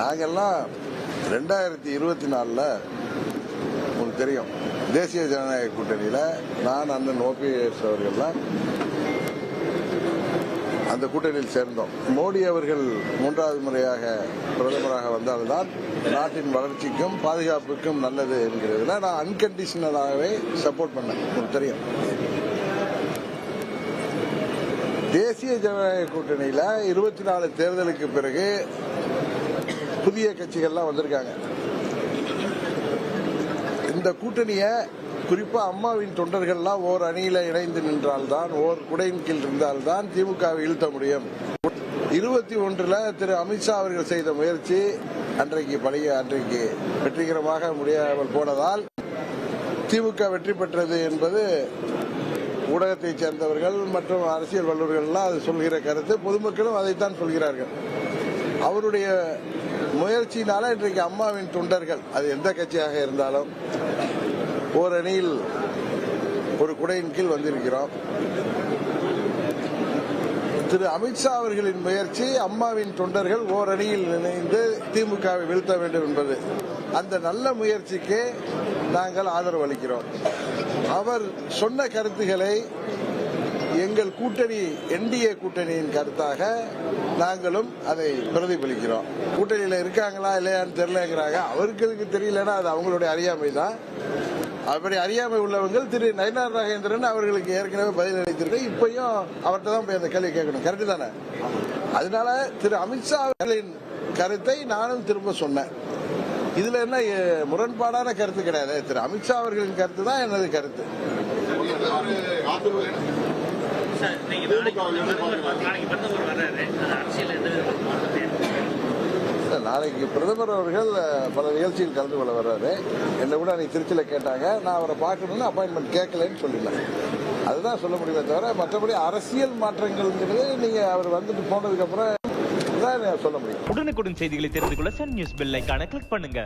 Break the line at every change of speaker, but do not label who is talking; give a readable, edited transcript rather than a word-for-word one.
நாங்கெல்லாம் 2024 உங்களுக்கு தெரியும், தேசிய ஜனநாயக கூட்டணியில் நான் அண்ணன் ஓபிஎஸ் அவர்கள்லாம் அந்த கூட்டணியில் சேர்ந்தோம். மோடி அவர்கள் 3வது முறையாக பிரதமராக வந்தால்தான் நாட்டின் வளர்ச்சிக்கும் பாதுகாப்புக்கும் நல்லது என்கிறதுல நான் அன்கண்டிஷனலாகவே சப்போர்ட் பண்ணேன். உங்களுக்கு தெரியும், தேசிய ஜனநாயக கூட்டணியில் 24 தேர்தலுக்கு பிறகு புதிய கட்சிகள்லாம் வந்திருக்காங்க. இந்த கூட்டணியை குறிப்பா அம்மாவின் தொண்டர்கள்லாம் ஓர் அணியில இணைந்து நின்றால்தான், ஓர் குடையின் கீழ் இருந்தால்தான் திமுகவை வீழ்த்த முடியும். 21 திரு அமித்ஷா அவர்கள் செய்த முயற்சி அன்றைக்கு வெற்றிகரமாக முடியாமல் போனதால் திமுக வெற்றி பெற்றது என்பது ஊடகத்தைச் சேர்ந்தவர்கள் மற்றும் அரசியல் வல்லுநர்கள்லாம் அது சொல்கிற கருத்து. பொதுமக்களும் அதைத்தான் சொல்கிறார்கள். அவருடைய முயற்சியினால இன்றைக்கு அம்மாவின் தொண்டர்கள், அது எந்த கட்சியாக இருந்தாலும், ஓர் அணியில் ஒரு குடையின் கீழ் வந்திருக்கிறோம். திரு அமித்ஷா அவர்களின் முயற்சி, அம்மாவின் தொண்டர்கள் ஓர் அணியில் இணைந்து திமுகவை வீழ்த்த வேண்டும் என்பது. அந்த நல்ல முயற்சிக்கு நாங்கள் ஆதரவு அளிக்கிறோம். அவர் சொன்ன கருத்துக்களை எங்கள் கூட்டணி, என்டிஏ கூட்டணியின் கருத்தாக நாங்களும் அதை பிரதிபலிக்கிறோம். கூட்டணியில் இருக்காங்களா இல்லையான்னு தெரியலங்கிறாங்க. அவர்களுக்கு தெரியலன்னா அது அவங்களுடைய அறியாமை தான். அப்படி அறியாமை உள்ளவர்கள் திரு நயினார் நாகேந்திரன் அவர்களுக்கு ஏற்கனவே பதில் அளித்திருக்க, இப்பயும் அவர்கிட்ட தான் போய் அந்த கேள்வி கேட்கணும். கரெக்டு தானே? அதனால திரு அமித்ஷா அவர்களின் கருத்தை நானும் திரும்ப சொன்னேன். இதுல என்ன முரண்பாடான கருத்து கிடையாது. திரு அமித்ஷா அவர்களின் கருத்து தான் எனது கருத்து. நாளைக்கு பிரதமர் அவர்கள் பல நிகழ்ச்சியில் கலந்து கொள்ள வர்றாரு. என்னை கூட அன்னைக்கு திருச்சியில கேட்டாங்க, நான் அவரை பார்க்கணும்னு அப்பாயின்மெண்ட் கேட்கலன்னு சொல்லிடலாம். அதுதான் சொல்ல முடியுமே தவிர மற்றபடி அரசியல் மாற்றங்கள்ங்கிறது நீங்க அவர் வந்துட்டு போனதுக்கு அப்புறம் தான் சொல்ல முடியும்.
உடனுக்குடன் செய்திகளை தெரிந்து கொள்ள சன் நியூஸ் பெல் ஐகானை கிளிக் பண்ணுங்க.